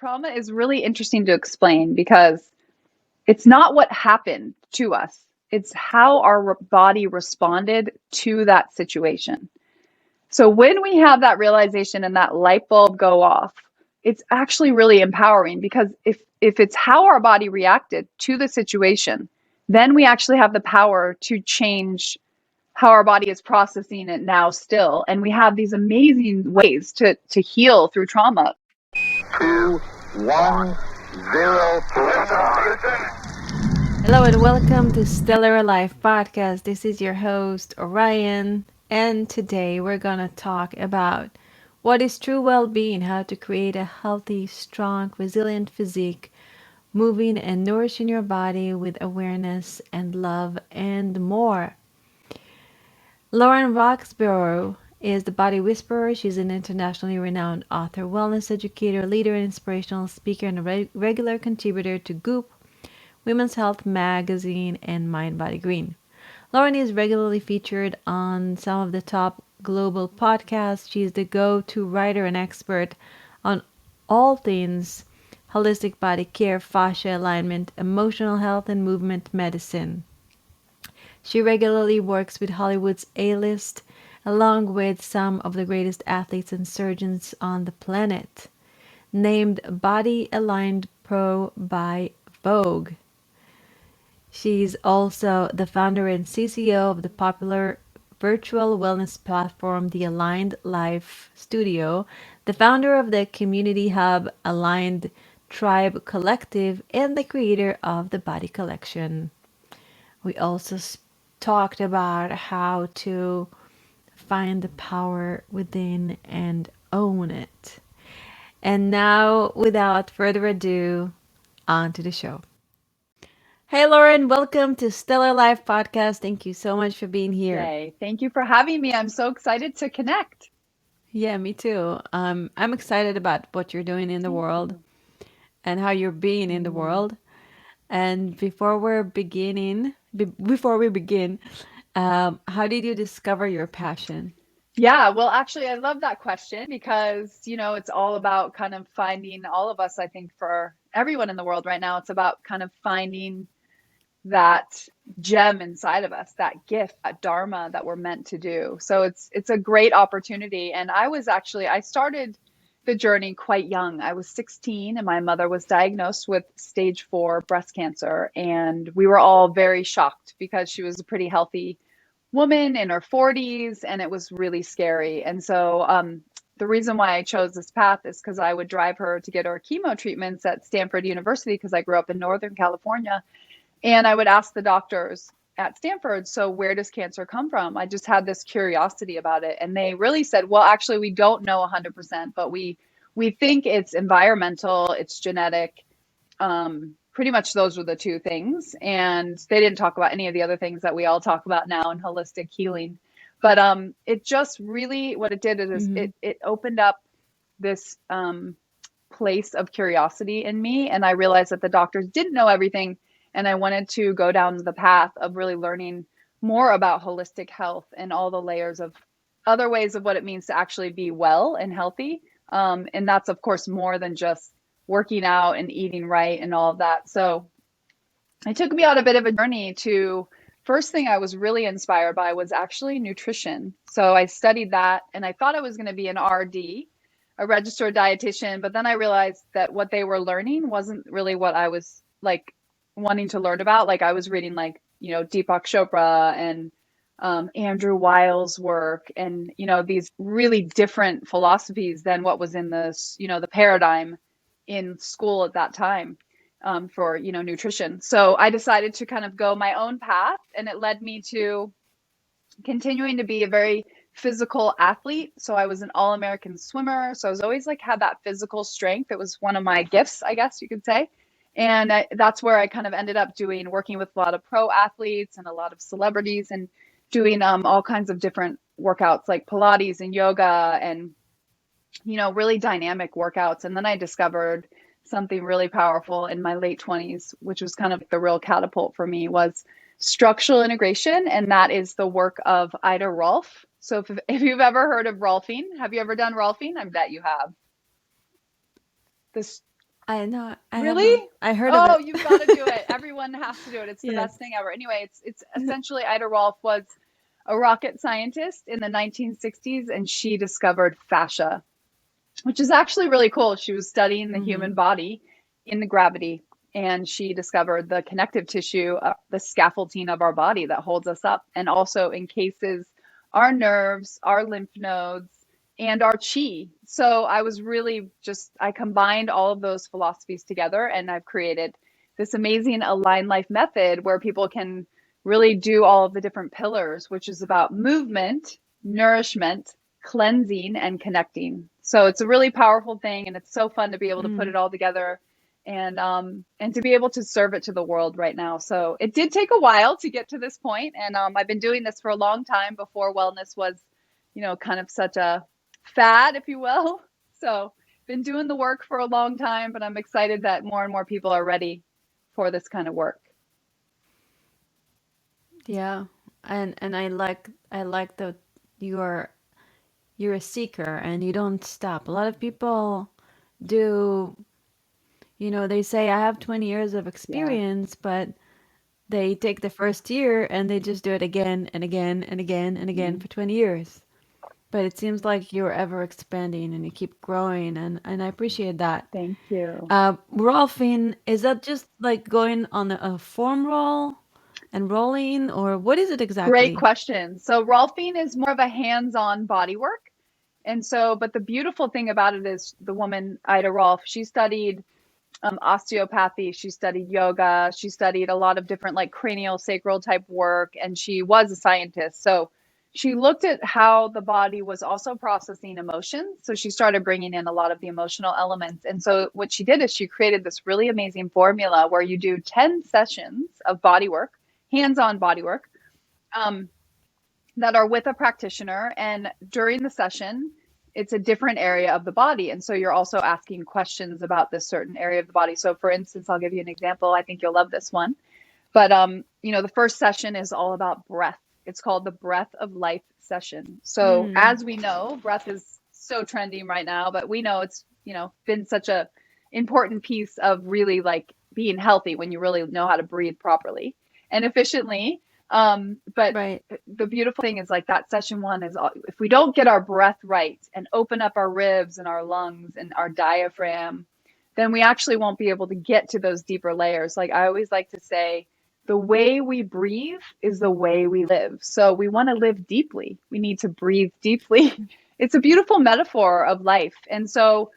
trauma is really interesting to explain because it's not what happened to us. It's how our body responded to that situation. So when we have that realization and that light bulb go off, it's actually really empowering because if it's how our body reacted to the situation, then we actually have the power to change how our body is processing it now still. And we have these amazing ways to heal through trauma. 2, 1, 0. Hello and welcome to Stellar Life Podcast. This is your host, Orion, and today we're going to talk about what is true well-being, how to create a healthy, strong, resilient physique, moving and nourishing your body with awareness and love and more. Lauren Roxburgh is the Body Whisperer. She's an internationally renowned author, wellness educator, leader, and inspirational speaker, and a regular contributor to Goop, Women's Health Magazine, and MindBodyGreen. Lauren is regularly featured on some of the top global podcasts. She is the go-to writer and expert on all things holistic body care, fascia alignment, emotional health, and movement medicine. She regularly works with Hollywood's A-list, along with some of the greatest athletes and surgeons on the planet. Named Body Aligned Pro by Vogue. She's also the founder and CCO of the popular virtual wellness platform, The Aligned Life Studio, the founder of the community hub Aligned Tribe Collective, and the creator of the Body Collection. We also talked about how to find the power within and own it. And now, without further ado, on to the show. Hey, Lauren, welcome to Stellar Life Podcast. Thank you so much for being here. Yay. Thank you for having me. I'm so excited to connect. Yeah, me too. I'm excited about what you're doing in the world and how you're being in the world. And before we begin, how did you discover your passion? Yeah, well, actually, I love that question because, it's all about kind of finding all of us, I think for everyone in the world right now, it's about kind of finding that gem inside of us, that gift, that dharma that we're meant to do. So it's a great opportunity. And I started the journey quite young. I was 16 and my mother was diagnosed with stage 4 breast cancer. And we were all very shocked because she was a pretty healthy woman in her 40s and it was really scary. And so the reason why I chose this path is because I would drive her to get her chemo treatments at Stanford University because I grew up in Northern California. And I would ask the doctors at Stanford, so where does cancer come from? I just had this curiosity about it. And they really said, well, actually, we don't know 100%, but we think it's environmental, it's genetic. Pretty much those were the two things. And they didn't talk about any of the other things that we all talk about now in holistic healing. But it just really, what it did is it opened up this place of curiosity in me. And I realized that the doctors didn't know everything. And I wanted to go down the path of really learning more about holistic health and all the layers of other ways of what it means to actually be well and healthy. And that's, of course, more than just working out and eating right and all of that. So it took me on a bit of a journey to, first thing I was really inspired by was actually nutrition. So I studied that and I thought I was going to be an RD, a registered dietitian. But then I realized that what they were learning wasn't really what I was wanting to learn about. I was reading Deepak Chopra and Andrew Weil's work and, these really different philosophies than what was in this, the paradigm in school at that time for, nutrition. So I decided to kind of go my own path and it led me to continuing to be a very physical athlete. So I was an all-American swimmer. So I was always had that physical strength. It was one of my gifts, I guess you could say. And that's where I kind of ended up working with a lot of pro athletes and a lot of celebrities and doing all kinds of different workouts like Pilates and yoga and, really dynamic workouts. And then I discovered something really powerful in my late 20s, which was kind of the real catapult for me, was structural integration. And that is the work of Ida Rolf. So if you've ever heard of Rolfing, have you ever done Rolfing? I bet you have. This I know. I haven't. Really? I heard of Oh, it. you've got to do it. Everyone has to do it. It's the Yes. best thing ever. Anyway, it's essentially Ida Rolf was a rocket scientist in the 1960s, and she discovered fascia, which is actually really cool. She was studying the Mm-hmm. human body in the gravity, and she discovered the connective tissue, the scaffolding of our body that holds us up and also encases our nerves, our lymph nodes, and our chi. So I was really just, I combined all of those philosophies together, and I've created this amazing Align Life method where people can really do all of the different pillars, which is about movement, nourishment, cleansing, and connecting. So it's a really powerful thing, and it's so fun to be able to put Mm. it all together and to be able to serve it to the world right now. So it did take a while to get to this point, and I've been doing this for a long time before wellness was, kind of such a fad, if you will. So been doing the work for a long time, but I'm excited that more and more people are ready for this kind of work. Yeah. And I like that you're you're a seeker and you don't stop. A lot of people do, they say I have 20 years of Yeah, experience, but they take the first year and they just do it again and again and again and again mm, for 20 years. But it seems like you're ever expanding and you keep growing, and I appreciate that. thank you. Rolfing, is that just like going on a foam roll and rolling, or what is it Great exactly? question. So Rolfing is more of a hands-on body work. And so, but the beautiful thing about it is the woman, Ida Rolf, she studied osteopathy, she studied yoga, she studied a lot of different like cranial sacral type work, and she was a scientist. So she looked at how the body was also processing emotions. So she started bringing in a lot of the emotional elements. And so what she did is she created this really amazing formula where you do 10 sessions of body work, hands-on body work. Um, that are with a practitioner. And during the session, it's a different area of the body. And so you're also asking questions about this certain area of the body. So, for instance, I'll give you an example. I think you'll love this one. But, the first session is all about breath. It's called the Breath of Life session. So, Mm, as we know, breath is so trending right now, but we know it's, been such a important piece of really like being healthy when you really know how to breathe properly and efficiently. But right, the beautiful thing is like that session one is if we don't get our breath right and open up our ribs and our lungs and our diaphragm, then we actually won't be able to get to those deeper layers. Like I always like to say, the way we breathe is the way we live. So we want to live deeply. We need to breathe deeply. It's a beautiful metaphor of life. And so,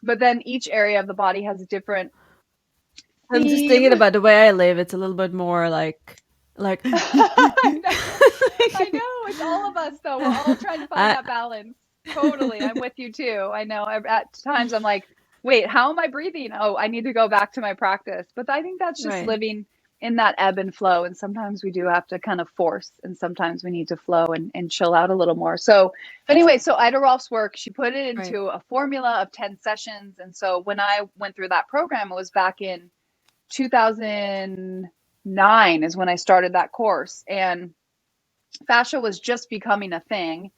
but then each area of the body has a different I'm just theme. thinking about the way I live. It's a little bit more like I know. I know. It's all of us, though. We're all trying to find I, that balance. Totally. I'm with you too. I know at times I'm like, wait, how am I breathing? Oh, I need to go back to my practice. But I think that's just right, living in that ebb and flow. And sometimes we do have to kind of force, and sometimes we need to flow and chill out a little more. So, anyway, so Ida Rolf's work, she put it right. into a formula of 10 sessions. And so when I went through that program, it was back in 2009 is when I started that course. And fascia was just becoming a thing.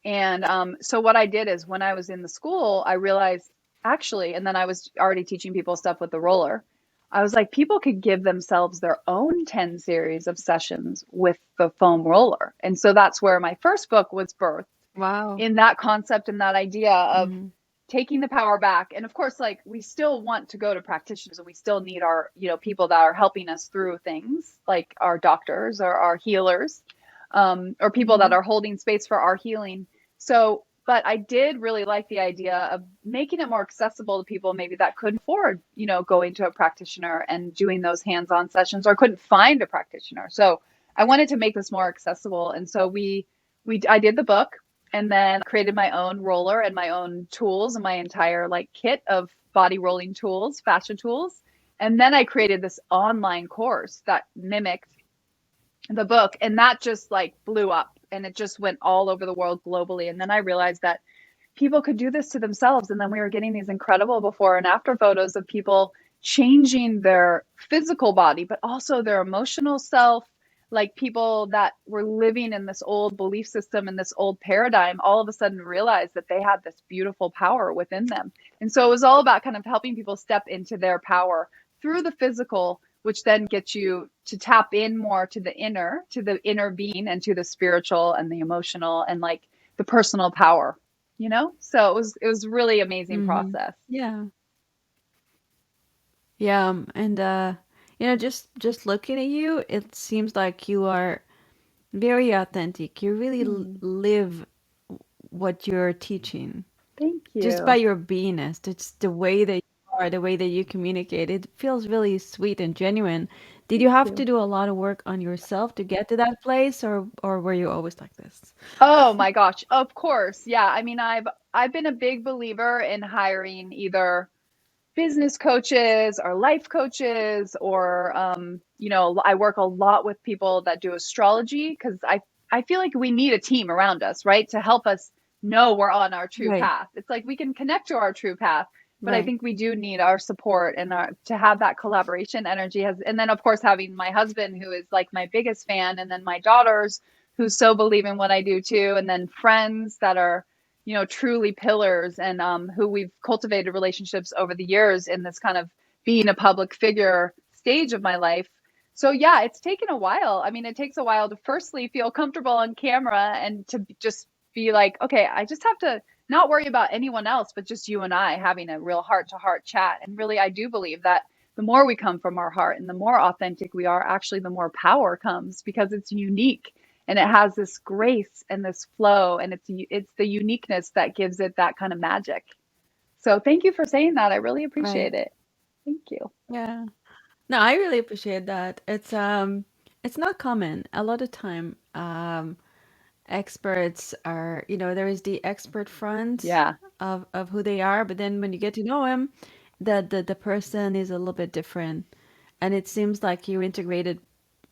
And so what I did is when I was in the school, I realized actually, and then I was already teaching people stuff with the roller. I was like, people could give themselves their own 10 series of sessions with the foam roller. And so that's where my first book was birthed Wow. in that concept and that idea of Mm, taking the power back. And of course, like we still want to go to practitioners and we still need our, people that are helping us through things like our doctors or our healers, or people that mm, are holding space for our healing. So, but I did really like the idea of making it more accessible to people maybe that couldn't afford, going to a practitioner and doing those hands-on sessions or couldn't find a practitioner. So I wanted to make this more accessible. And so I did the book and then created my own roller and my own tools and my entire like kit of body rolling tools, fascia tools. And then I created this online course that mimicked the book, and that just like blew up and it just went all over the world globally. And then I realized that people could do this to themselves. And then we were getting these incredible before and after photos of people changing their physical body, but also their emotional self, like people that were living in this old belief system and this old paradigm all of a sudden realized that they had this beautiful power within them. And so it was all about kind of helping people step into their power through the physical, which then gets you to tap in more to the inner being, and to the spiritual and the emotional and like the personal power, you know? So it was really amazing Mm-hmm. process. Yeah. Yeah. And just looking at you, it seems like you are very authentic. You really Hmm. live what you're teaching Thank just by you. your beingness. It's the way that you are, the way that you communicate. It feels really sweet and genuine. Did you Thank have to you. do a lot of work on yourself to get to that place, or were you always like this? Oh my gosh, of course. Yeah. I mean, I've been a big believer in hiring either business coaches or life coaches, or I work a lot with people that do astrology, because I feel like we need a team around us, right, to help us know we're on our true Right, path. It's like we can connect to our true path, but I right. think we do need our support and our to have that collaboration energy. Has And then of course having my husband, who is like my biggest fan, and then my daughters who so believe in what I do too, and then friends that are truly pillars, and who we've cultivated relationships over the years in this kind of being a public figure stage of my life. So yeah, it's taken a while. I mean, it takes a while to firstly feel comfortable on camera, and to just be like, okay, I just have to not worry about anyone else, but just you and I having a real heart to heart chat. And really, I do believe that the more we come from our heart and the more authentic we are, actually, the more power comes, because it's unique and it has this grace and this flow, and it's the uniqueness that gives it that kind of magic. So thank you for saying that. I really Right. appreciate it. Thank you. Yeah. No, I really appreciate that. It's not common. A lot of time, experts are, there is the expert front Yeah. of who they are, but then when you get to know him, the person is a little bit different. And it seems like you integrated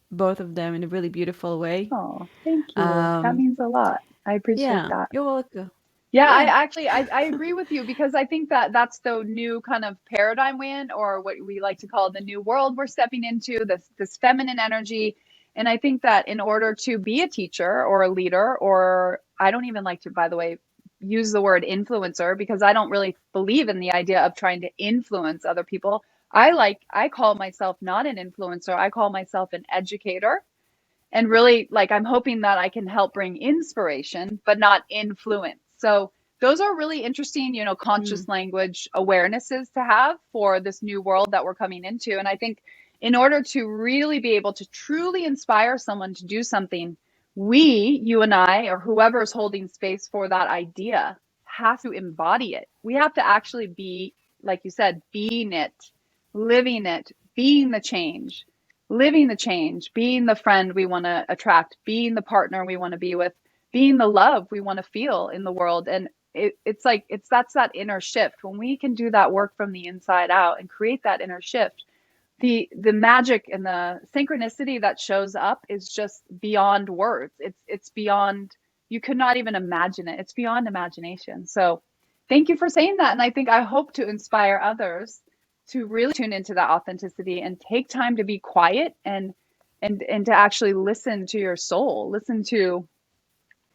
both of them in a really beautiful way. Oh, thank you. That Um, means a lot. I appreciate yeah, that. you're welcome. Yeah, I Yeah. actually I agree with you, because I think that that's the new kind of paradigm we're in, or what we like to call the new world we're stepping into, this feminine energy. And I think that in order to be a teacher or a leader, or I don't even like to, by the way, use the word influencer, because I don't really believe in the idea of trying to influence other people. I call myself not an influencer. I call myself an educator. And really, like, I'm hoping that I can help bring inspiration but not influence. So those are really interesting, Mm, conscious language awarenesses to have for this new world that we're coming into. And I think in order to really be able to truly inspire someone to do something, you and I, or whoever is holding space for that idea, has to embody it. We have to actually be, like you said, being it, living it, being the change, living the change, being the friend we want to attract, being the partner we want to be with, being the love we want to feel in the world. And it's like, that's that inner shift. When we can do that work from the inside out and create that inner shift, the magic and the synchronicity that shows up is just beyond words. It's beyond, you could not even imagine it. It's beyond imagination. So thank you for saying that. And I hope to inspire others to really tune into that authenticity and take time to be quiet, and to actually listen to your soul, listen to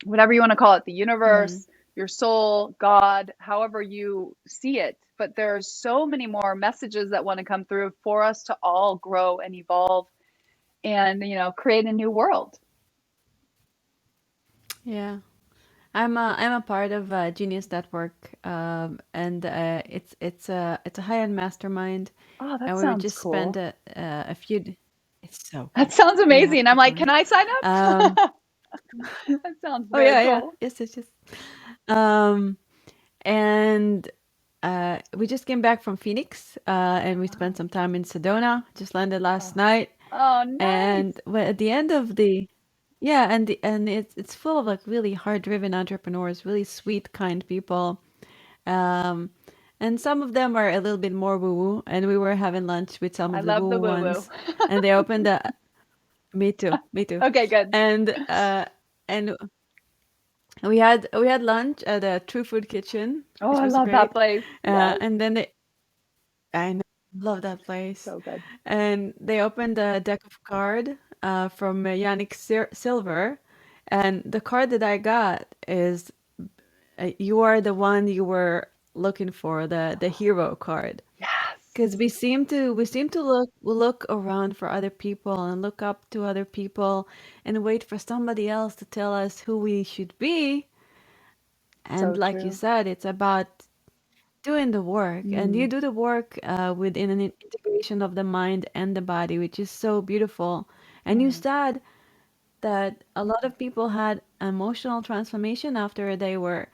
whatever you want to call it, the mm, universe, your soul, God, however you see it. But there's so many more messages that want to come through for us to all grow and evolve, and create a new world. yeah. I'm a part of Genius Network, and it's a high-end mastermind, Oh, and that we were sounds just spent cool. a few. It's so That cool. sounds You have amazing. I'm to like, join. can I sign Um, up? That sounds oh very yeah, yeah, cool. yes, yes, yes. Um, and we just came back from Phoenix, and we spent some time in Sedona. Just landed last Oh, night, oh, nice. and at the end of the yeah, and it's full of like really hard-driven entrepreneurs, really sweet, kind people. Um, and some of them are a little bit more woo-woo, and we were having lunch with some I of the love the woo-woo woo woo. ones, and they opened a me too, me too. Okay, good. And and we had lunch at a True Food Kitchen, Oh, which I was love that great. place. Yes. And then I know, love that place. So good. And they opened a deck of card, from Yannick Silver, and the card that I got is you are the one you were looking for, the hero card. Yes. Because we seem to look around for other people and look up to other people and wait for somebody else to tell us who we should be. And So like you true. said, it's about doing the work, and you Mm, do the work within an integration of the mind and the body, which is so beautiful. And you mm. said that a lot of people had emotional transformation after they were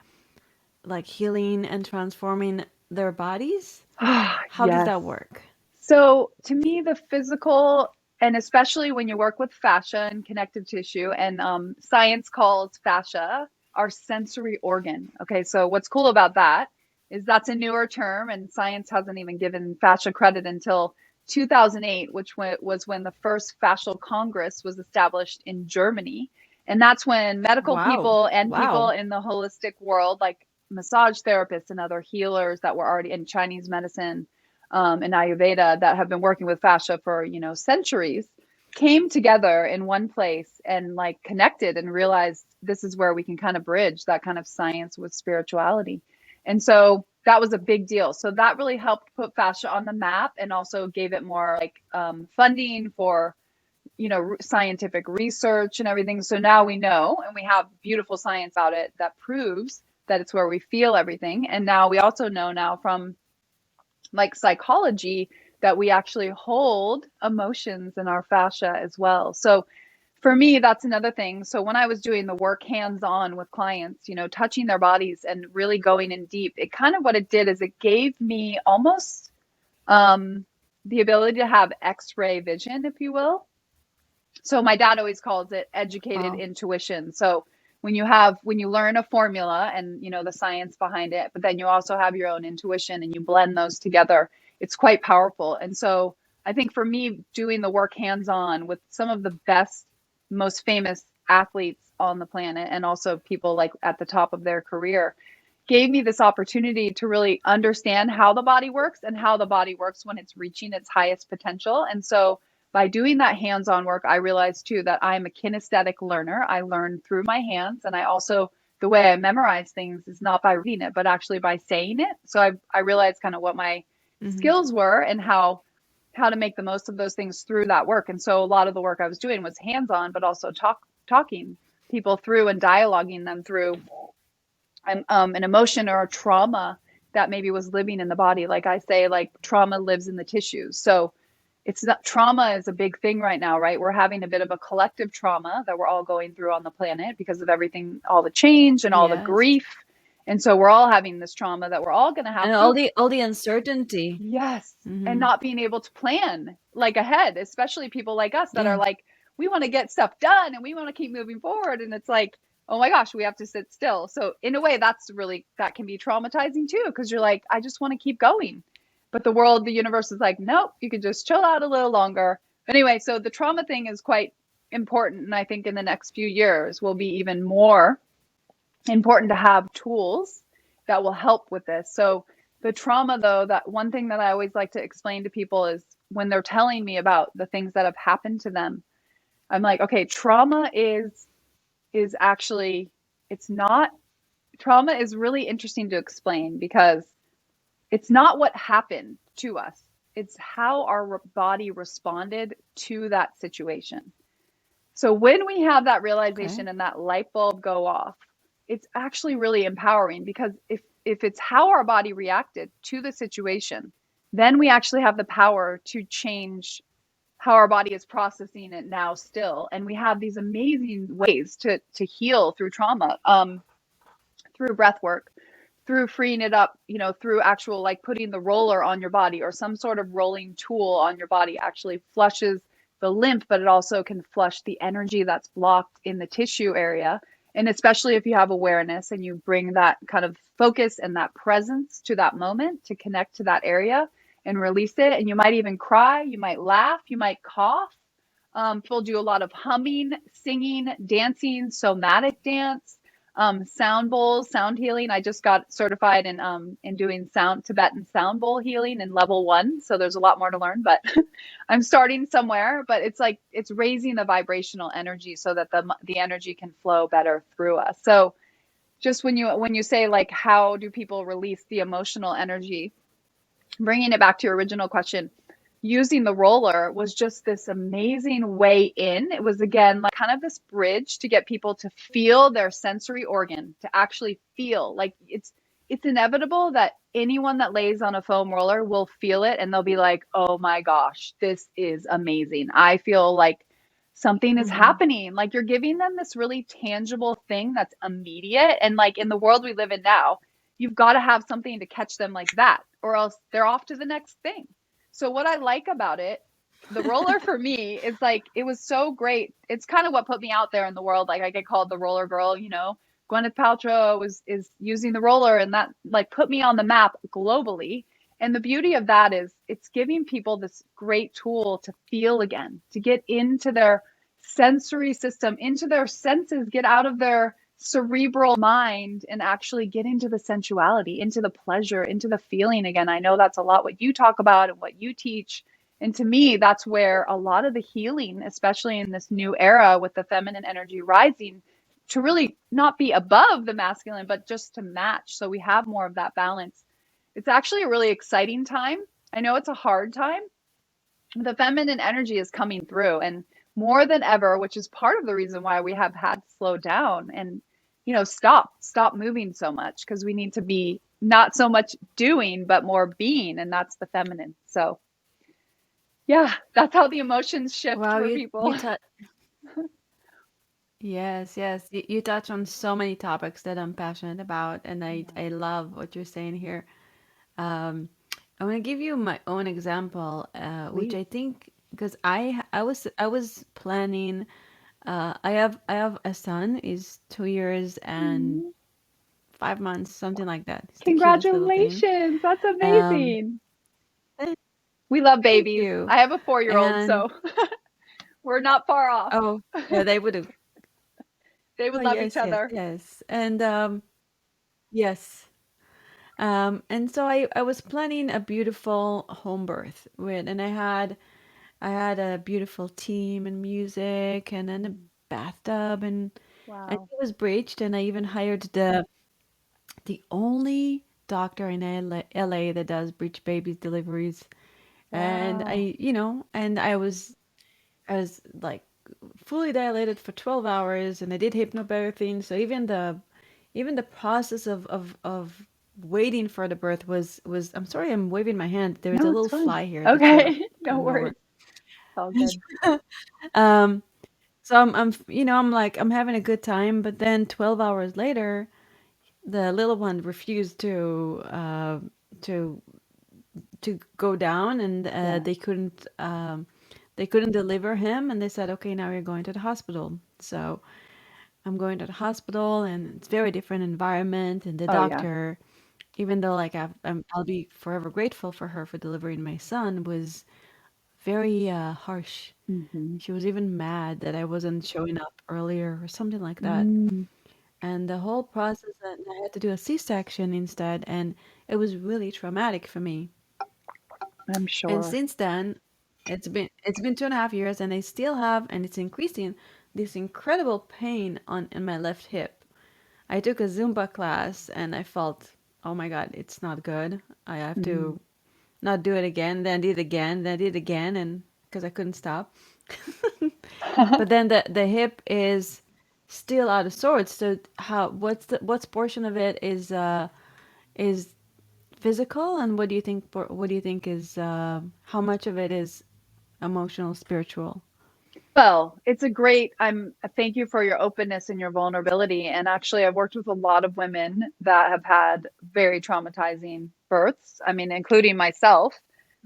like healing and transforming their bodies. How does Yes. that work? So to me, the physical, and especially when you work with fascia and connective tissue, and science calls fascia our sensory organ. Okay, so what's cool about that is that's a newer term, and science hasn't even given fascia credit until 2008, which was when the first fascial congress was established in Germany. And that's when medical Wow. people and people Wow. in the holistic world, like massage therapists and other healers that were already in Chinese medicine, and Ayurveda, that have been working with fascia for, centuries, came together in one place and like connected and realized this is where we can kind of bridge that kind of science with spirituality. And so that was a big deal. So that really helped put fascia on the map and also gave it more like funding for, scientific research and everything. So now we know, and we have beautiful science about it that proves that it's where we feel everything. And now we also know now from like psychology that we actually hold emotions in our fascia as well. So for me, that's another thing. So when I was doing the work hands on with clients, touching their bodies and really going in deep, it kind of what it did is it gave me almost the ability to have x-ray vision, if you will. So my dad always calls it educated Wow. intuition. So when you learn a formula and the science behind it, but then you also have your own intuition and you blend those together, it's quite powerful. And so I think for me, doing the work hands on with some of the best, most famous athletes on the planet, and also people like at the top of their career, gave me this opportunity to really understand how the body works and how the body works when it's reaching its highest potential. And so by doing that hands-on work, I realized too that I'm a kinesthetic learner. I learn through my hands, and I also, the way I memorize things is not by reading it, but actually by saying it. So I realized kind of what my Hmm. skills were and how to make the most of those things through that work. And so a lot of the work I was doing was hands-on, but also talking people through and dialoguing them through an emotion or a trauma that maybe was living in the body. Like I say, like trauma lives in the tissues. So it's not, trauma is a big thing right now, right? We're having a bit of a collective trauma that we're all going through on the planet because of everything, all the change and all the Yes. grief. And so we're all having this trauma that we're all going to have And through. all the uncertainty. Yes. And Hmm. not being able to plan like ahead, especially people like us that are Yeah. like, we want to get stuff done and we want to keep moving forward. And it's like, oh my gosh, we have to sit still. So in a way, that can be traumatizing too, because you're like, I just want to keep going. But the world, the universe is like, nope, you can just chill out a little longer. Anyway, so the trauma thing is quite important. And I think in the next few years will be even more important to have tools that will help with this. So the trauma though, that one thing that I always like to explain to people is when they're telling me about the things that have happened to them, I'm like, okay, trauma is actually, it's not, trauma is really interesting to explain because it's not what happened to us. It's how our body responded to that situation. So when we have that Okay. realization and that light bulb go off, it's actually really empowering because if it's how our body reacted to the situation, then we actually have the power to change how our body is processing it now still. And we have these amazing ways to heal through trauma, through breath work, through freeing it up, through actual like putting the roller on your body or some sort of rolling tool on your body actually flushes the lymph, but it also can flush the energy that's blocked in the tissue area. And especially if you have awareness and you bring that kind of focus and that presence to that moment to connect to that area and release it. And you might even cry, you might laugh, you might cough. People do a lot of humming, singing, dancing, somatic dance. sound bowls, sound healing. I just got certified in doing sound Tibetan sound bowl healing in level 1. So there's a lot more to learn, but I'm starting somewhere. But it's like it's raising the vibrational energy so that the energy can flow better through us. So just when you say like how do people release the emotional energy, bringing it back to your original question, using the roller was just this amazing way in. It was again like kind of this bridge to get people to feel their sensory organ, to actually feel like it's inevitable that anyone that lays on a foam roller will feel it and they'll be like, "Oh my gosh, this is amazing. I feel like something is Mm-hmm. happening." Like you're giving them this really tangible thing that's immediate. And like in the world we live in now, you've got to have something to catch them like that, or else they're off to the next thing. So what I like about it, the roller for me is like it was so great. It's kind of what put me out there in the world. Like I get called the roller girl, you know. Gwyneth Paltrow is using the roller, and that like put me on the map globally. And the beauty of that is it's giving people this great tool to feel again, to get into their sensory system, into their senses, get out of their cerebral mind and actually get into the sensuality, into the pleasure, into the feeling again. I know that's a lot what you talk about and what you teach. And to me, that's where a lot of the healing, especially in this new era with the feminine energy rising, to really not be above the masculine, but just to match. So we have more of that balance. It's actually a really exciting time. I know it's a hard time. The feminine energy is coming through and more than ever, which is part of the reason why we have had to slow down and, you know, stop moving so much, because we need to be not so much doing, but more being. And that's the feminine. So yeah, that's how the emotions shift Wow, for you people. touch. Yes, yes. You touch on so many topics that I'm passionate about, and I love what you're saying here. Um, I want to give you my own example, which Please. I think because I was planning. I have a son. He's 2 years and Mm, 5 months, something like that. He's the cutest little thing. congratulations. That's Um, amazing. th- We love Thank babies. you. I have a 4-year old, And so we're not far off. oh, yeah, they would have. They Oh, would love each yes, yes, other. yes. And yes. And so I was planning a beautiful home birth with, and I had a beautiful team and music and then a bathtub and Wow. it was breached and I even hired the only doctor in LA that does breech babies deliveries. And Wow. I was like fully dilated for 12 hours and I did hypnobirthing. So even the process of waiting for the birth was I'm sorry, I'm waving my hand. There's a No, it's little fine. fly here that's not Okay. No going over. worries. It's all good. Um, so I'm like I'm having a good time, but then 12 hours later, the little one refused to to go down, and Yeah. they couldn't deliver him, and they said, okay, now you're going to the hospital. So I'm going to the hospital, and it's very different environment, and the Oh, yeah. doctor, even though like I'll be forever grateful for her for delivering my son, was very harsh. Hmm. She was even mad that I wasn't showing up earlier or something like that. Mm, And the whole process, and I had to do a C-section instead, and it was really traumatic for me. I'm And sure. since then, it's been 2.5 years, and I still have, and it's increasing, this incredible pain on in my left hip. I took a Zumba class, and I felt, oh my God, it's not good. I have Mm. to not do it again, then did it again, then did it again, and because I couldn't stop. But then the hip is still out of sorts. So what's portion of it is physical, and what do you think is how much of it is emotional, spiritual? Well, it's a great, thank you for your openness and your vulnerability. And actually, I've worked with a lot of women that have had very traumatizing births. I mean, including myself.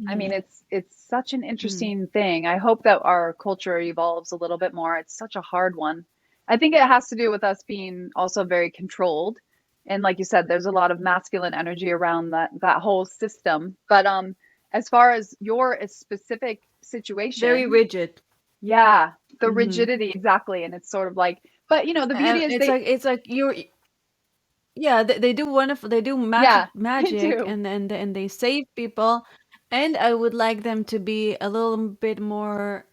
I Mm, mean, it's such an mm, interesting thing. I hope that our culture evolves a little bit more. It's such a hard one. I think it has to do with us being also very controlled. And like you said, there's a lot of masculine energy around that whole system. But as far as your specific very situation, rigid. yeah, the Hmm. rigidity, exactly. And it's sort of like, but you know, the beauty And is it's they, like yeah, they do wonderful. They do Yeah, they magic, do. and they save people. And I would like them to be a little bit more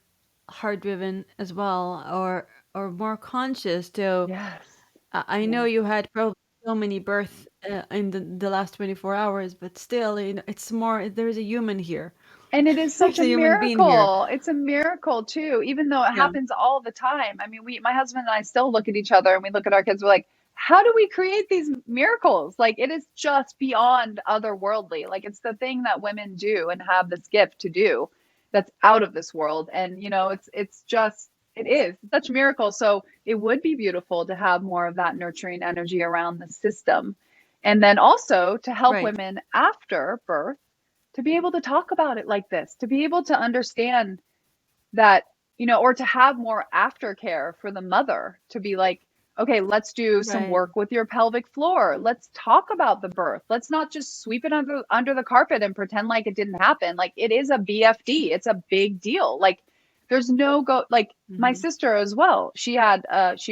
heart driven as well, or more conscious. So Yes. I know Yes. you had probably so many births in the last 24 hours, but still, it's more. There's a human here. And it is such There's a a human being here. miracle. It's a miracle too, even though it Yeah. happens all the time. I mean, my husband and I still look at each other and we look at our kids, we're like, how do we create these miracles? Like it is just beyond otherworldly. Like it's the thing that women do and have this gift to do that's out of this world. And it's just it is such a miracle. So it would be beautiful to have more of that nurturing energy around the system. And then also to help Right. women after birth to be able to talk about it like this, to be able to understand that, or to have more aftercare for the mother, to be like, okay, let's do some Right. work with your pelvic floor. Let's talk about the birth. Let's not just sweep it under the carpet and pretend like it didn't happen. Like it is a BFD. It's a big deal. Like there's no go like my Hmm. sister as well. She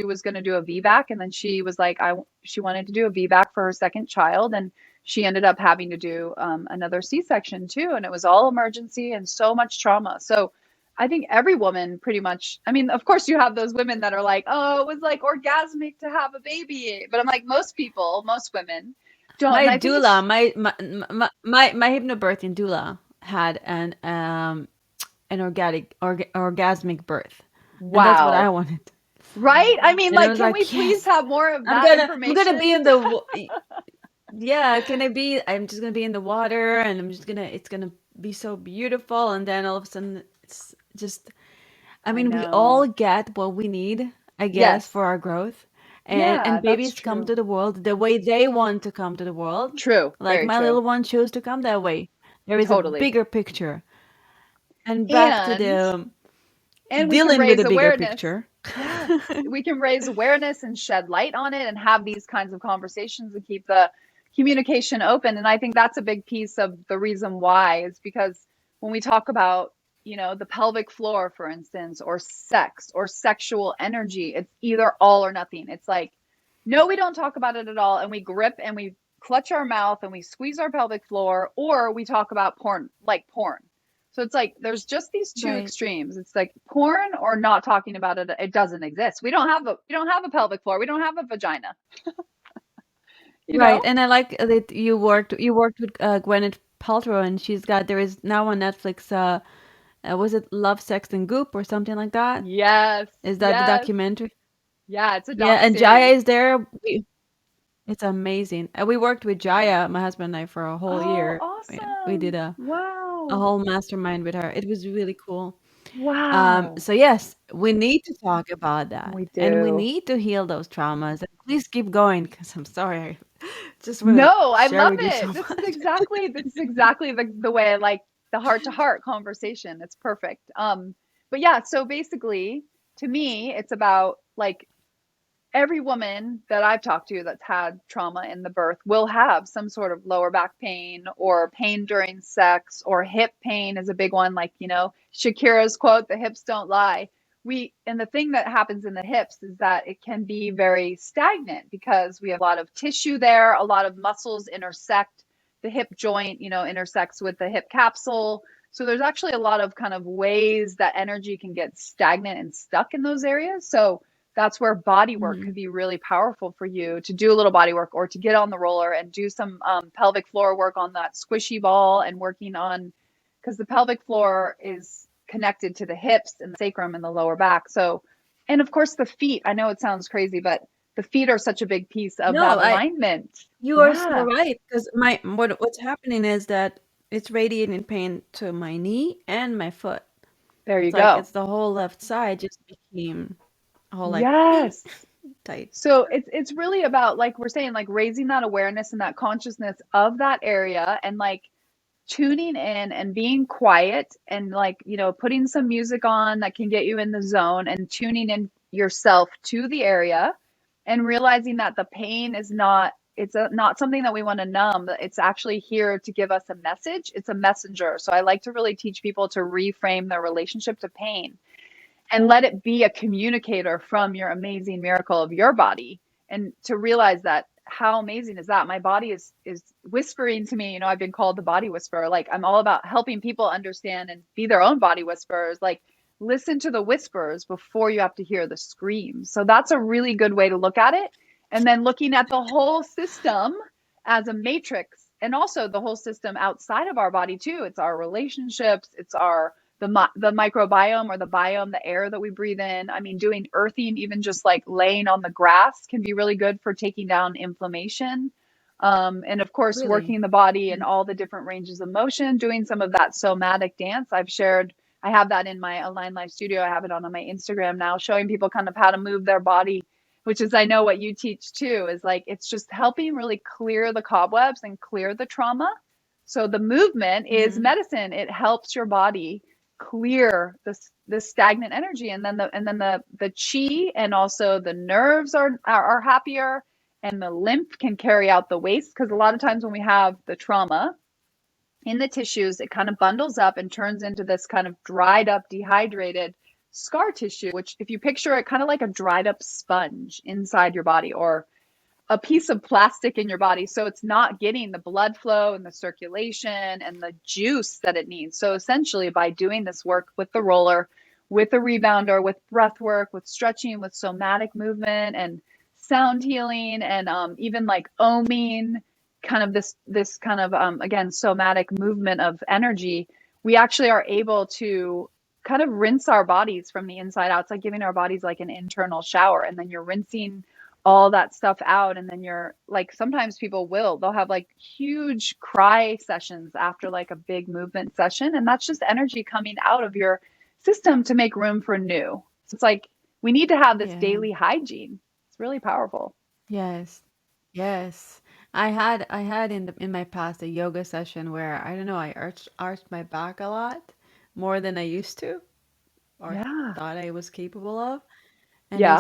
was going to do a VBAC and then she was like she wanted to do a VBAC for her second child and she ended up having to do another C-section too and it was all emergency and so much trauma. So I think every woman pretty much, I mean, of course you have those women that are like, oh, it was like orgasmic to have a baby. But I'm like, most people, most women don't. And My I think doula, it's, my hypnobirthing doula had an orgasmic birth, and that's what I wow. wanted. Right? I mean, And I like, was can we like, please yes, have more of I'm that gonna I'm gonna be information? in the yeah. Can I be? I'm just gonna be in the water, and it's gonna be so beautiful. And then all of a sudden, it's just. I I mean, we all know. get what we need, I guess, Yes. for our growth. Yeah, And that's babies come true. to the world the way they want to come to the world. True. Like Very my true. little one chose to come that way. There is a Totally. bigger picture. And back to And the we can dealing with raise the bigger awareness. picture. Yes, we can raise awareness and shed light on it and have these kinds of conversations and keep the communication open. And I think that's a big piece of the reason why is because when we talk about, the pelvic floor, for instance, or sex or sexual energy, it's either all or nothing. It's like, no, we don't talk about it at all. And we grip and we clutch our mouth and we squeeze our pelvic floor, or we talk about porn, like porn. So it's like there's just these two Right. extremes. It's like porn or not talking about it. It doesn't exist. We don't have a pelvic floor. We don't have a vagina, you Right. know? And I like that you worked with Gwyneth Paltrow, and there is now on Netflix was it Love, Sex and Goop or something like that? Yes, Is that the yes. documentary? Yeah, it's a Yeah, doc and Jaya series. is there. It's amazing. We worked with Jaya, my husband and I, for a whole Oh, year. We did awesome. a Wow. whole mastermind with her. It was really cool. Wow. So yes, we need to talk about that, We and we do. need to heal those traumas. And please keep going, because I'm sorry, I just want to No, I share love with you so it. This is much. exactly the way I like the heart to heart conversation. It's perfect. But yeah, so basically to me, it's about like every woman that I've talked to that's had trauma in the birth will have some sort of lower back pain or pain during sex or hip pain is a big one. Like, Shakira's quote, the hips don't lie. And the thing that happens in the hips is that it can be very stagnant because we have a lot of tissue there, a lot of muscles intersect. The hip joint, intersects with the hip capsule. So there's actually a lot of kind of ways that energy can get stagnant and stuck in those areas. So that's where body work Hmm. could be really powerful for you to do a little body work or to get on the roller and do some pelvic floor work on that squishy ball and working on because the pelvic floor is connected to the hips and the sacrum and the lower back. So, and of course, the feet. I know it sounds crazy, but the feet are such a big piece of that No, alignment. you are so Yeah, right. Because what's happening is that it's radiating pain to my knee and my foot. there you It's like go. it's the whole left side just became all like Yes. tight. So it's really about like we're saying like raising that awareness and that consciousness of that area and like tuning in and being quiet and like putting some music on that can get you in the zone and tuning in yourself to the area and realizing that the pain is not not something that we want to numb. It's actually here to give us a message. It's a messenger. So I like to really teach people to reframe their relationship to pain and let it be a communicator from your amazing miracle of your body and to realize that how amazing is that? My body is whispering to me, I've been called the body whisperer. Like, I'm all about helping people understand and be their own body whisperers. Like, listen to the whispers before you have to hear the screams. So that's a really good way to look at it. And then looking at the whole system as a matrix, and also the whole system outside of our body too. It's our relationships, it's the microbiome, or the biome, the air that we breathe in. I mean, doing earthing, even just like laying on the grass, can be really good for taking down inflammation. And of course, Really? working the body in all the different ranges of motion, doing some of that somatic dance. I have that in my Align Life Studio. I have it on my Instagram now, showing people kind of how to move their body, which is, I know what you teach too, is like, it's just helping really clear the cobwebs and clear the trauma. So the movement is Mm-hmm. medicine. It helps your body clear this stagnant energy, and then the chi, and also the nerves are happier, and the lymph can carry out the waste, because a lot of times when we have the trauma in the tissues, it kind of bundles up and turns into this kind of dried up, dehydrated scar tissue, which, if you picture it kind of like a dried up sponge inside your body, or a piece of plastic in your body. So it's not getting the blood flow and the circulation and the juice that it needs. So essentially, by doing this work with the roller, with the rebounder, with breath work, with stretching, with somatic movement and sound healing, and even like oming, kind of this kind of again, somatic movement of energy, we actually are able to kind of rinse our bodies from the inside out. It's like giving our bodies like an internal shower, and then you're rinsing all that stuff out. And then you're like, sometimes they'll have like huge cry sessions after like a big movement session, and that's just energy coming out of your system to make room for new. So it's like, we need to have this Yeah. daily hygiene. It's really powerful. Yes. Yes. I had in my past a yoga session where I don't know, I arched my back a lot more than I used to or Yeah. thought I was capable of. And Yeah.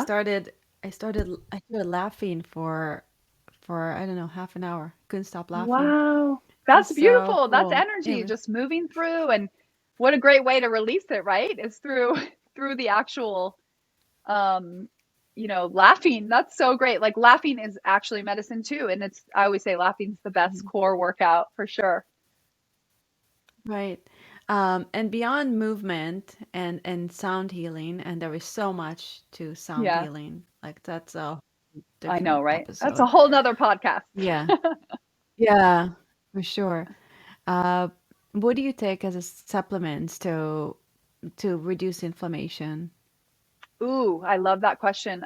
I started laughing for I don't know, half an hour. Couldn't stop laughing. Wow, It that's was so beautiful. That's cool. energy just moving through. And what a great way to release it, right? Is through through the actual um laughing. That's so great. Like, laughing is actually medicine too, and I always say laughing's the best core workout for sure. Right. And beyond movement and sound healing, and there is so much to sound Yeah, healing. Like that's a I know, different right? That's a episode. whole nother podcast. Yeah. Yeah, for sure. Uh, what do you take as a supplements to reduce inflammation? Ooh, I love that question.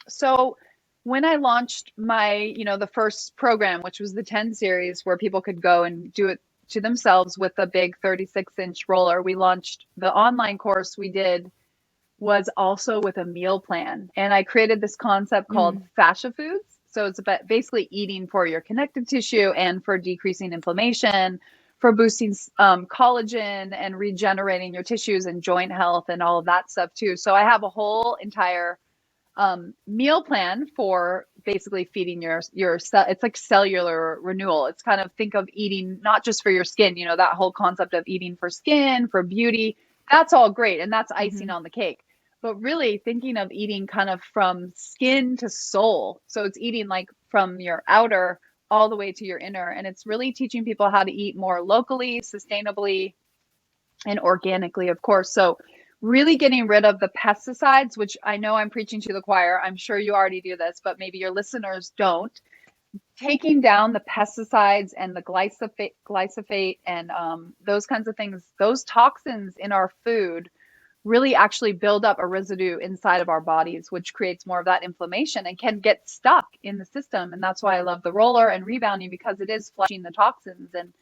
So when I launched my, the first program, which was the 10 series, where people could go and do it to themselves with a big 36-inch roller, we launched the online course we did was also with a meal plan. And I created this concept called Mm. Fascia Foods. So it's about basically eating for your connective tissue and for decreasing inflammation, for boosting collagen and regenerating your tissues and joint health and all of that stuff too. So I have a whole entire meal plan for basically feeding your it's like cellular renewal. It's kind of, think of eating not just for your skin, that whole concept of eating for skin, for beauty. That's all great, and that's icing Hmm. on the cake. But really thinking of eating kind of from skin to soul. So it's eating like from your outer all the way to your inner, and it's really teaching people how to eat more locally, sustainably, and organically, of course. So really getting rid of the pesticides, which I know I'm preaching to the choir. I'm sure you already do this, but maybe your listeners don't. Taking down the pesticides and the glyphosate and those kinds of things, those toxins in our food really actually build up a residue inside of our bodies, which creates more of that inflammation and can get stuck in the system. And that's why I love the roller and rebounding, because it is flushing the toxins. And,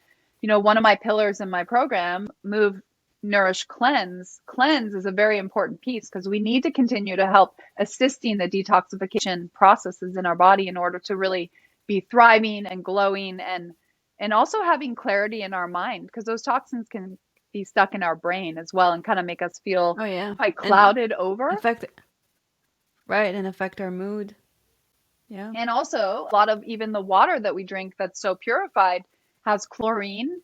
one of my pillars in my program, Move, Nourish, Cleanse. Cleanse is a very important piece, because we need to continue to help assisting the detoxification processes in our body in order to really be thriving and glowing, and also having clarity in our mind, because those toxins can be stuck in our brain as well and kind of make us feel Oh yeah. quite And clouded over. affect right, and affect our mood. Yeah. And also, a lot of even the water that we drink that's so purified has chlorine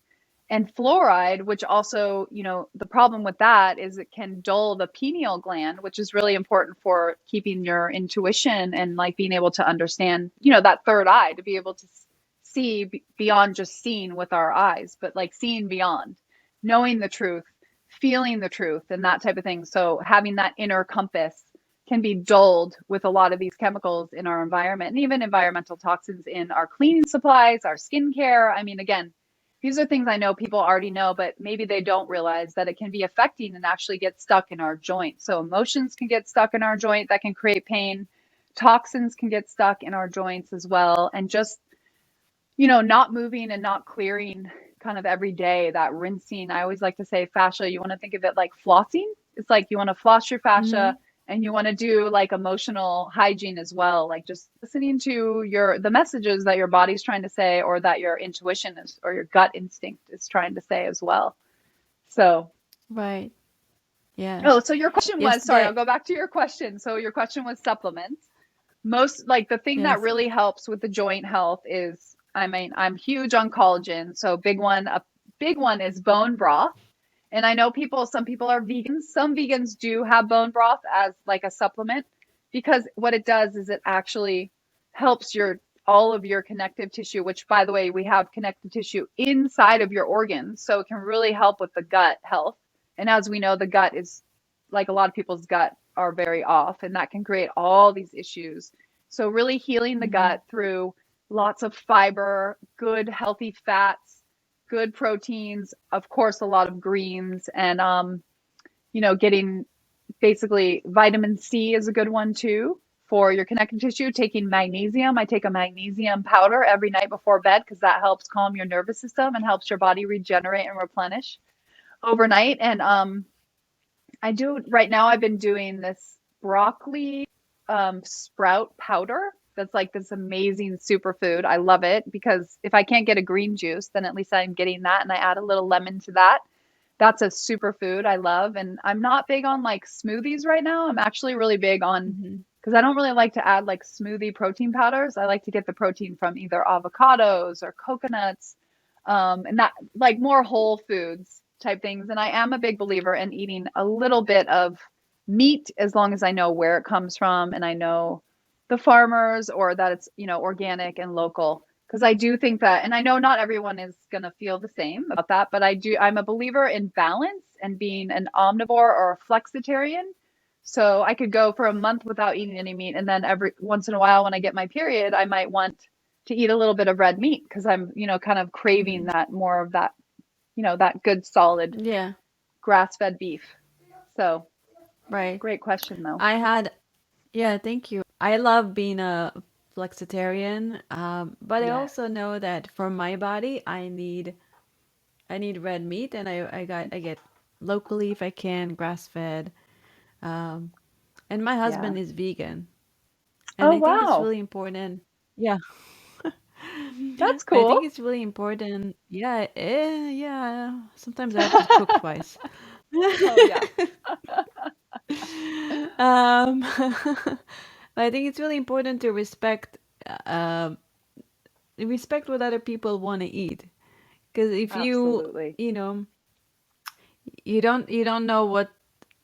And fluoride, which also, the problem with that is it can dull the pineal gland, which is really important for keeping your intuition and like being able to understand, that third eye, to be able to see beyond just seeing with our eyes, but like seeing beyond, knowing the truth, feeling the truth, and that type of thing. So having that inner compass can be dulled with a lot of these chemicals in our environment, and even environmental toxins in our cleaning supplies, our skincare. I mean, again, these are things I know people already know, but maybe they don't realize that it can be affecting and actually get stuck in our joint. So emotions can get stuck in our joint, that can create pain. Toxins can get stuck in our joints as well. And just, not moving and not clearing kind of every day, that rinsing. I always like to say fascia, you want to think of it like flossing. It's like you want to floss your fascia, and you want to do like emotional hygiene as well, like just listening to the messages that your body's trying to say, or that your intuition is, or your gut instinct is trying to say as well. So Right. Yes. so your question was, sorry, I'll Yesterday. go back to your question. So your question was supplements. Most, like, the thing that Yes. really helps with the joint health is, I mean, I'm huge on collagen. So a big one is bone broth. And I know some people are vegans. Some vegans do have bone broth as like a supplement, because what it does is it actually helps all of your connective tissue, which, by the way, we have connective tissue inside of your organs. So it can really help with the gut health. And as we know, the gut is, like, a lot of people's gut are very off, and that can create all these issues. So really healing the gut through lots of fiber, good healthy fats, good proteins, of course, a lot of greens, and getting, basically, vitamin C is a good one too for your connective tissue. Taking magnesium. I take a magnesium powder every night before bed, because that helps calm your nervous system and helps your body regenerate and replenish overnight. And I do right now, I've been doing this broccoli sprout powder. That's like this amazing superfood. I love it, because if I can't get a green juice, then at least I'm getting that, and I add a little lemon to that. That's a superfood I love. And I'm not big on like smoothies right now. I'm actually really big on, because I don't really like to add like smoothie protein powders. I like to get the protein from either avocados or coconuts, and that, like, more whole foods type things. And I am a big believer in eating a little bit of meat, as long as I know where it comes from and I know the farmers, or that it's, organic and local. Because I do think that, and I know not everyone is going to feel the same about that, but I'm a believer in balance and being an omnivore or a flexitarian. So I could go for a month without eating any meat, and then every once in a while, when I get my period, I might want to eat a little bit of red meat, because I'm, kind of craving that, more of that, that good solid Yeah. grass-fed beef. So Right. great question though. I had. Yeah. Thank you. I love being a flexitarian. But I Yes. also know that for my body, I need red meat, and I get locally if I can, grass fed. Um, and my Yeah. husband is vegan, and Oh, I think it's wow. really important. Yeah, That's I think cool. it's really important. Yeah, yeah. Sometimes I have to cook twice. Oh, yeah. um, but I think it's really important to uh, respect what other people want to eat. Because if Absolutely. you don't know what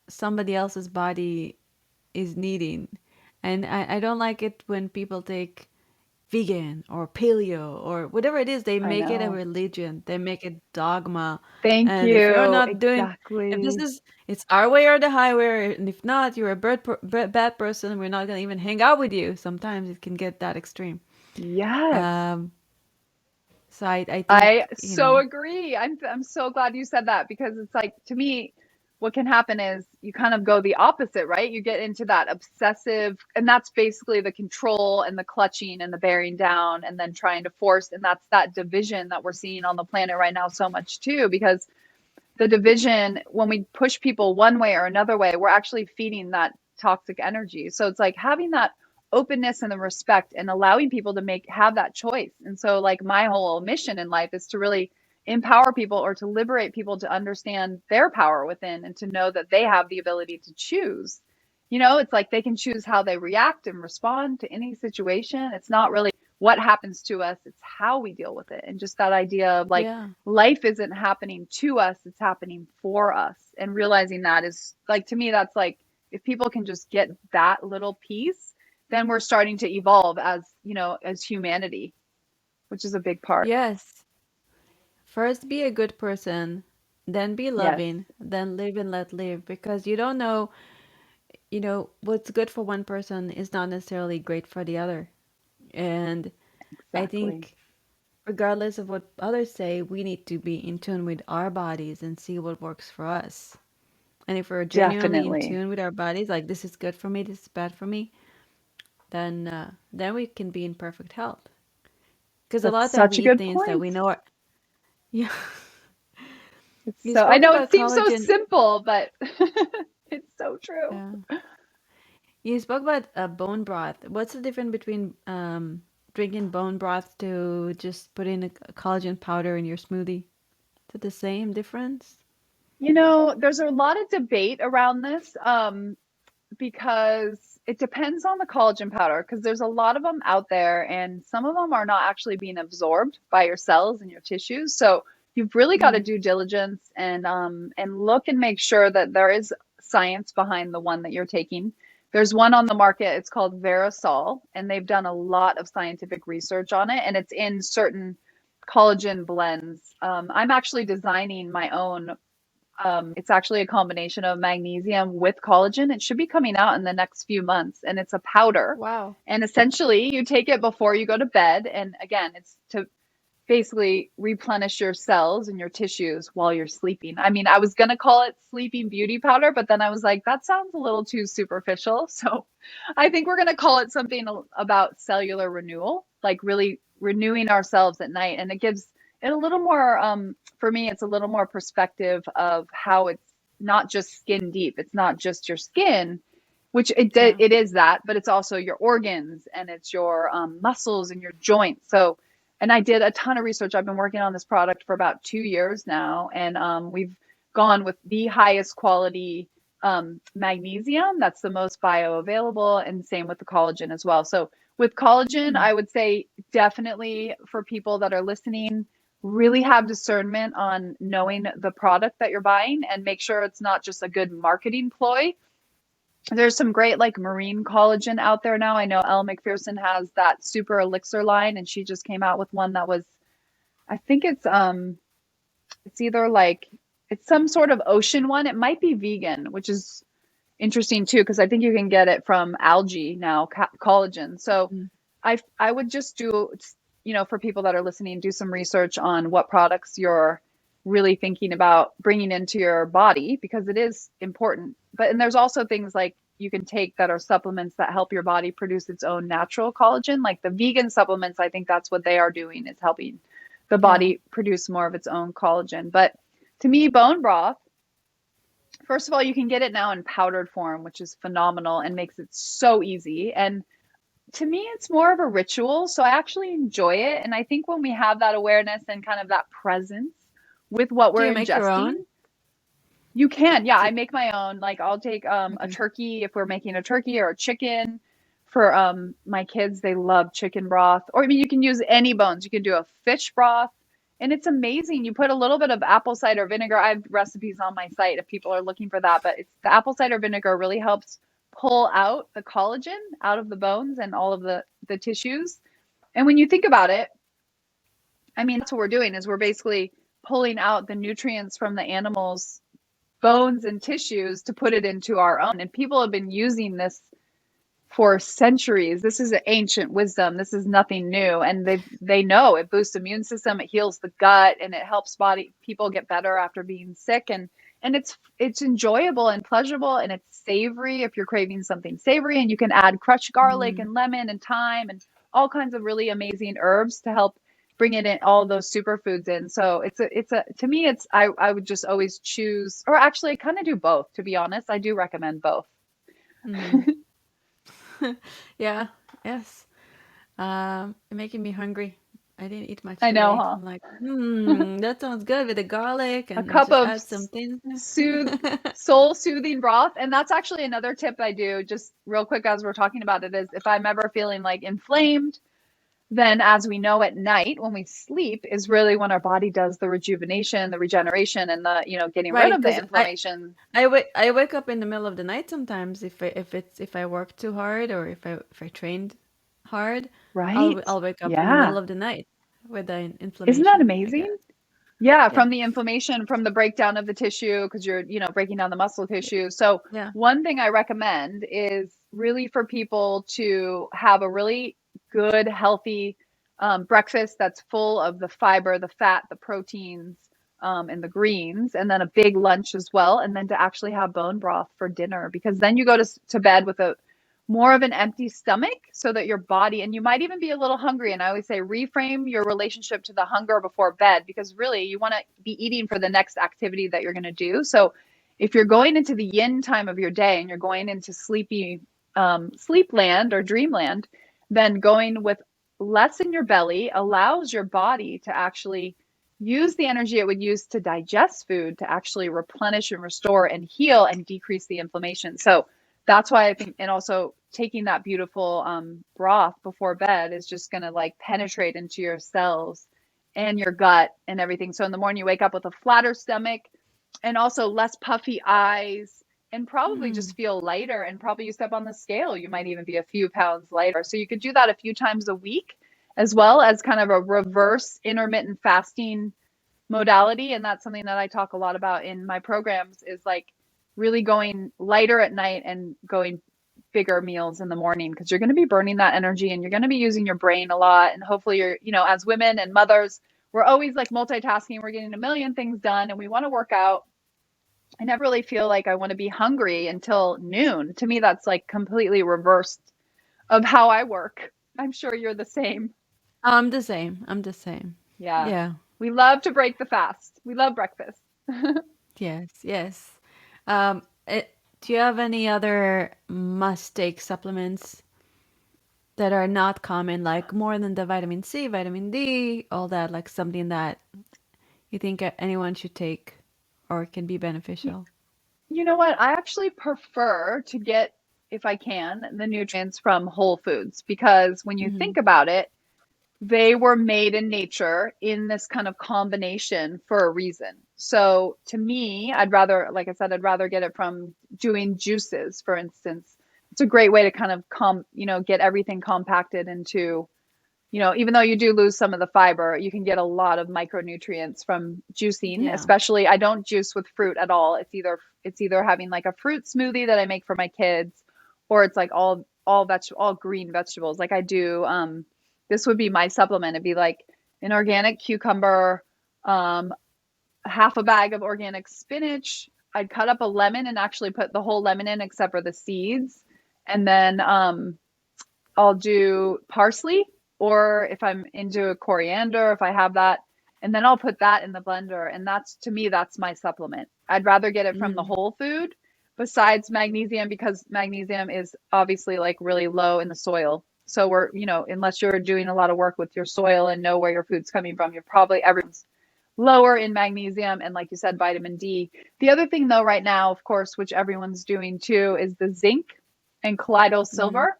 somebody else's body is needing. And I don't like it when people take vegan or paleo or whatever it is, they I make it a know. religion, they make it dogma. Thank And if you're you. not doing, if this Exactly. is, it's our way or the highway, and if not, you're a bad person, we're not going to even hang out with you. Sometimes it can get that extreme. Yes. Um, so I I think, so agree. I'm so glad you said that, because it's like, to me, what can happen is you kind of go the opposite, right? You get into that obsessive, and that's basically the control and the clutching and the bearing down, and then trying to force, and that's that division that we're seeing on the planet right now so much too, because the division, when we push people one way or another way, we're actually feeding that toxic energy. So it's like having that openness and the respect, and allowing people to have that choice. And so, like, my whole mission in life is to really empower people, or to liberate people to understand their power within, and to know that they have the ability to choose. It's like they can choose how they react and respond to any situation. It's not really what happens to us, it's how we deal with it. And just that idea of like Yeah. life isn't happening to us, it's happening for us. And realizing that is like, to me, that's like, if people can just get that little piece, then we're starting to evolve as, as humanity, which is a big part. Yes. First, be a good person, then be Yes, loving, then live and let live, because you don't know, what's good for one person is not necessarily great for the other. And I exactly. think, regardless of what others say, we need to be in tune with our bodies and see what works for us. And if we're genuinely in Definitely. tune with our bodies, like this is good for me, this is bad for me, then we can be in perfect health. Because a lot That's of time we such a eat good things that point. we know are, yeah. It's You so, I spoke know it about seems so collagen. simple, but it's so true. Yeah. You spoke about bone broth. What's the difference between drinking bone broth to just putting a collagen powder in your smoothie? Is it the same difference? There's a lot of debate around this. Because it depends on the collagen powder, because there's a lot of them out there and some of them are not actually being absorbed by your cells and your tissues. So you've really got to Mm. do diligence and look and make sure that there is science behind the one that you're taking. There's one on the market, it's called Verisol, and they've done a lot of scientific research on it, and it's in certain collagen blends. I'm actually designing my own. It's actually a combination of magnesium with collagen. It should be coming out in the next few months, and it's a powder. Wow. And essentially, you take it before you go to bed. And again, it's to basically replenish your cells and your tissues while you're sleeping. I mean, I was going to call it sleeping beauty powder, but then I was like, that sounds a little too superficial. So I think we're going to call it something about cellular renewal, like really renewing ourselves at night. And it gives it a little more, for me, it's a little more perspective of how it's not just skin deep. It's not just your skin, which Yeah. it is that, but it's also your organs and it's your muscles and your joints. So, and I did a ton of research. I've been working on this product for about 2 years now, and we've gone with the highest quality magnesium. That's the most bioavailable, and same with the collagen as well. So with collagen, Mm. I would say definitely for people that are listening, really have discernment on knowing the product that you're buying and make sure it's not just a good marketing ploy. There's some great like marine collagen out there now. I know Elle McPherson has that super elixir line, and she just came out with one that was, I think it's either like, it's some sort of ocean one. It might be vegan, which is interesting too, because I think you can get it from algae now, collagen. So Mm. I would just do, for people that are listening, do some research on what products you're really thinking about bringing into your body, because it is important. But and there's also things like you can take that are supplements that help your body produce its own natural collagen. Like the vegan supplements, I think that's what they are doing, is helping the Yeah. body produce more of its own collagen. But to me, bone broth, first of all, you can get it now in powdered form, which is phenomenal and makes it so easy. And to me, it's more of a ritual. So I actually enjoy it. And I think when we have that awareness and kind of that presence with what Do we're you make your ingesting, own? you can. Yeah, Do I make my own. Like I'll take a Okay. turkey if we're making a turkey, or a chicken. For my kids, they love chicken broth. Or I mean, you can use any bones. You can do a fish broth. And it's amazing. You put a little bit of apple cider vinegar. I have recipes on my site if people are looking for that, but it's the apple cider vinegar really helps pull out the collagen out of the bones and all of the tissues. And when you think about it, I mean, that's what we're doing, is we're basically pulling out the nutrients from the animals' bones and tissues to put it into our own. And people have been using this for centuries. This is an ancient wisdom. This is nothing new. And they know it boosts the immune system, it heals the gut, and it helps body people get better after being sick. And it's enjoyable and pleasurable, and it's savory if you're craving something savory. And you can add crushed garlic Mm. and lemon and thyme and all kinds of really amazing herbs to help bring it in, all those superfoods in. So it's a to me, it's I would just always choose, or actually I kind of do both, to be honest. I do recommend both. Mm. Yeah. Yes. You're making me hungry. I didn't eat much I know, today. huh? I'm like, that sounds good with the garlic A and cup just of add some things. soothe soul soothing broth. And that's actually another tip I do, just real quick as we're talking about it, is if I'm ever feeling like inflamed, then as we know at night when we sleep is really when our body does the rejuvenation, the regeneration, and the, getting rid Right, of the because inflammation. I wake up in the middle of the night sometimes if I work too hard or if I trained hard, Right? I'll wake up in the Yeah. middle of the night with an Isn't that inflammation, I guess. amazing? Yeah, Yeah. from the inflammation, from the breakdown of the tissue, because you're, breaking down the muscle tissue. So, Yeah. one thing I recommend is really for people to have a really good, healthy breakfast that's full of the fiber, the fat, the proteins, and the greens, and then a big lunch as well. And then to actually have bone broth for dinner, because then you go to bed with a more of an empty stomach so that your body, and you might even be a little hungry. And I always say reframe your relationship to the hunger before bed, because really you want to be eating for the next activity that you're going to do. So if you're going into the yin time of your day and you're going into sleepy sleep land or dreamland, then going with less in your belly allows your body to actually use the energy it would use to digest food to actually replenish and restore and heal and decrease the inflammation. So that's why I think, and also taking that beautiful broth before bed is just going to like penetrate into your cells and your gut and everything. So in the morning, you wake up with a flatter stomach and also less puffy eyes, and probably Mm. just feel lighter. And probably you step on the scale, you might even be a few pounds lighter. So you could do that a few times a week, as well as kind of a reverse intermittent fasting modality. And that's something that I talk a lot about in my programs, is like really going lighter at night and going bigger meals in the morning, because you're going to be burning that energy and you're going to be using your brain a lot. And hopefully you're, as women and mothers, we're always like multitasking, we're getting a million things done and we want to work out. I never really feel like I want to be hungry until noon. To me, that's like completely reversed of how I work. I'm sure you're the same. I'm the same. I'm the same. Yeah. Yeah. We love to break the fast. We love breakfast. Yes. Yes. Do you have any other must-take supplements that are not common, like more than the vitamin C, vitamin D, all that, like something that you think anyone should take or can be beneficial? You know what? I actually prefer to get, if I can, the nutrients from whole foods, because when you Hmm. think about it, they were made in nature in this kind of combination for a reason. So to me, I'd rather, like I said, I'd rather get it from doing juices, for instance. It's a great way to kind of get everything compacted into, even though you do lose some of the fiber, you can get a lot of micronutrients from juicing. Yeah. Especially, I don't juice with fruit at all. It's either having like a fruit smoothie that I make for my kids, or it's like all green vegetables. Like I do. This would be my supplement. It'd be like an organic cucumber, um, half a bag of organic spinach. I'd cut up a lemon and actually put the whole lemon in except for the seeds, and then I'll do parsley, or if I'm into coriander, if I have that, and then I'll put that in the blender. And that's, to me, that's my supplement. I'd rather get it from the Mm. whole food besides magnesium, because magnesium is obviously like really low in the soil. So unless you're doing a lot of work with your soil and know where your food's coming from, you're probably everyone's lower in magnesium and, like you said, vitamin D. The other thing though, right now, of course, which everyone's doing too, is the zinc and colloidal Mm. silver.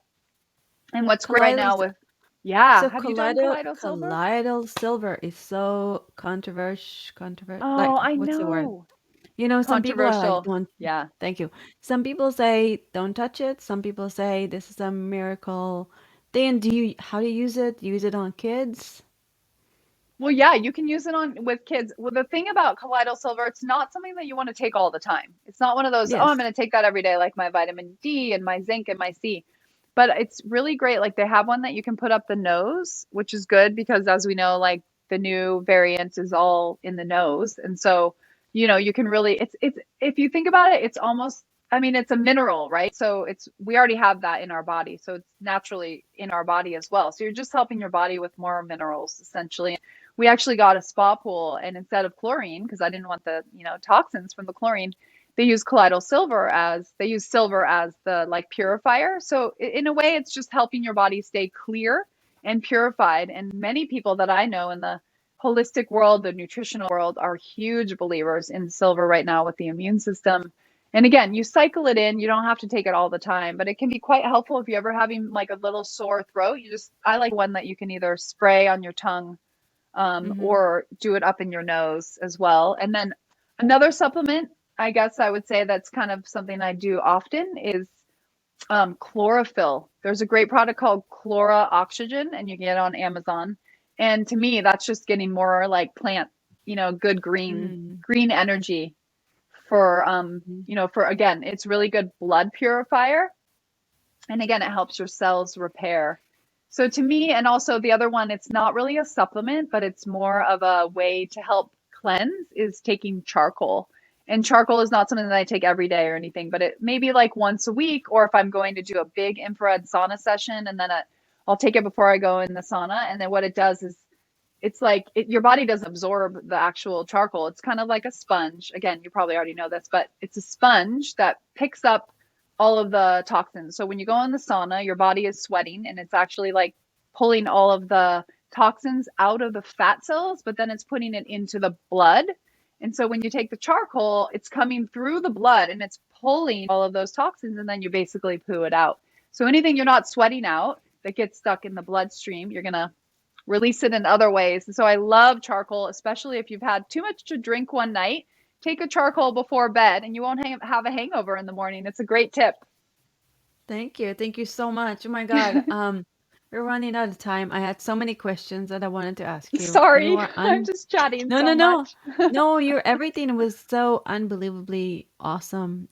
And what's great right Colloidal. now with, yeah, So have you done colloidal silver? colloidal silver is so Oh, like I what's the word? know. Some people are like, Controversial. don't, Yeah. thank you. Some people say don't touch it. Some people say this is a miracle thing. How do you use it? Use it on kids? Well, yeah, you can use it on with kids. Well, the thing about colloidal silver, it's not something that you want to take all the time. It's not one of those, oh, I'm Yes. going to take that every day, like my vitamin D and my zinc and my C. But it's really great. Like they have one that you can put up the nose, which is good because, as we know, like the new variant is all in the nose. And so, you can really, it's, if you think about it, it's almost, I mean, it's a mineral, right? So we already have that in our body. So it's naturally in our body as well. So you're just helping your body with more minerals, essentially. We actually got a spa pool, and instead of chlorine, because I didn't want the, toxins from the chlorine, they use silver as the like purifier. So in a way, it's just helping your body stay clear and purified. And many people that I know in the holistic world, the nutritional world, are huge believers in silver right now with the immune system. And again, you cycle it in. You don't have to take it all the time, but it can be quite helpful if you're ever having like a little sore throat. I like one that you can either spray on your tongue, Mm-hmm. or do it up in your nose as well. And then another supplement, I guess I would say that's kind of something I do often is chlorophyll. There's a great product called Chlora Oxygen, and you can get it on Amazon. And to me, that's just getting more like plant, good Mm-hmm. green energy for for again, it's really good blood purifier. And again, it helps your cells repair. So to me, and also the other one, it's not really a supplement, but it's more of a way to help cleanse, is taking charcoal. And charcoal is not something that I take every day or anything, but it maybe like once a week, or if I'm going to do a big infrared sauna session, and then I'll take it before I go in the sauna. And then what it does is it's like your body doesn't absorb the actual charcoal. It's kind of like a sponge. Again, you probably already know this, but it's a sponge that picks up all of the toxins. So when you go in the sauna, your body is sweating, and it's actually like pulling all of the toxins out of the fat cells, but then it's putting it into the blood. And so when you take the charcoal, it's coming through the blood and it's pulling all of those toxins, and then you basically poo it out. So anything you're not sweating out that gets stuck in the bloodstream, you're going to release it in other ways. And so I love charcoal, especially if you've had too much to drink one night. Take a charcoal before bed and you won't have a hangover in the morning. It's a great tip. Thank you. Thank you so much. Oh my God. We're running out of time. I had so many questions that I wanted to ask you. You Sorry, are I'm just chatting no, so no, no. much. No, your everything was so unbelievably awesome.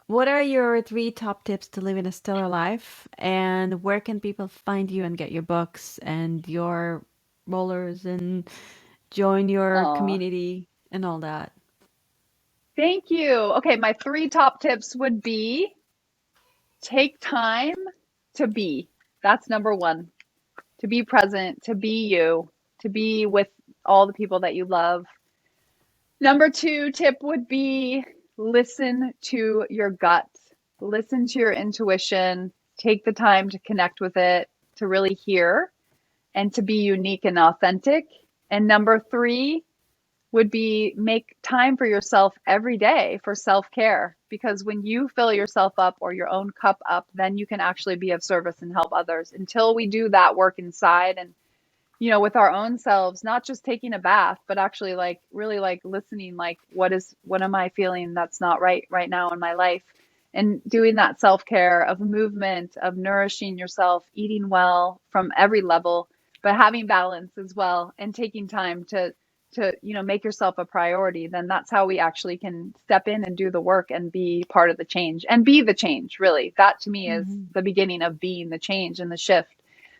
What are your three top tips to living a stellar life? And where can people find you and get your books and your rollers and join your Oh, community and all that? thank you. Okay, my three top tips would be take time to be. That's number one. To be present, to be you, to be with all the people that you love. Number two tip would be listen to your gut, listen to your intuition, take the time to connect with it, to really hear, and to be unique and authentic. And number three would be make time for yourself every day for self care. Because when you fill yourself up or your own cup up, then you can actually be of service and help others. Until we do that work inside and with our own selves, not just taking a bath, but actually like really like listening, like what am I feeling that's not right now in my life? And doing that self-care of movement, of nourishing yourself, eating well from every level, but having balance as well and taking time to make yourself a priority, then that's how we actually can step in and do the work and be part of the change and be the change, really. That to me is Hmm. the beginning of being the change and the shift.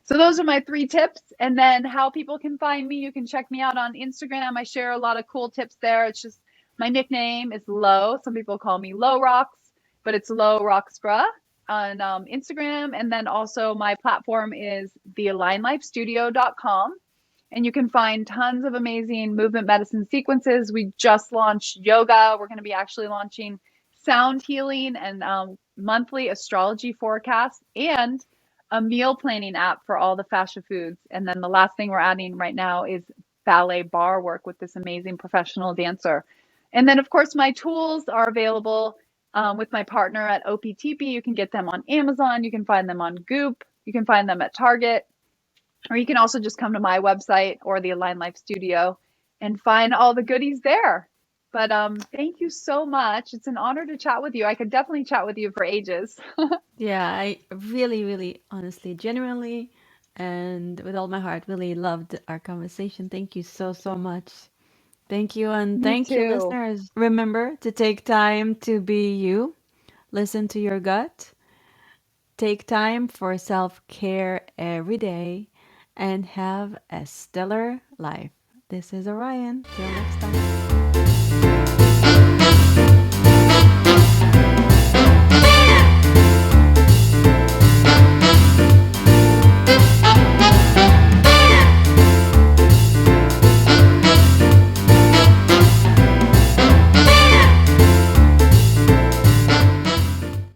So those are my three tips. And then how people can find me, you can check me out on Instagram. I share a lot of cool tips there. It's just my nickname is Low. Some people call me Low Rocks, but it's Low Roxburgh on Instagram. And then also my platform is thealignlifestudio.com. And you can find tons of amazing movement medicine sequences. We just launched yoga. We're going to be actually launching sound healing and monthly astrology forecasts and a meal planning app for all the Fascia Foods. And then the last thing we're adding right now is ballet bar work with this amazing professional dancer. And then, of course, my tools are available with my partner at OPTP. You can get them on Amazon. You can find them on Goop. You can find them at Target. Or you can also just come to my website or the Align Life Studio and find all the goodies there. But thank you so much. It's an honor to chat with you. I could definitely chat with you for ages. Yeah, I really, really, honestly, genuinely, and with all my heart, really loved our conversation. Thank you so, so much. Thank you, and Me thank you, too. listeners. Remember to take time to be you, listen to your gut, take time for self care every day, and have a stellar life. This is Orion. Till next time.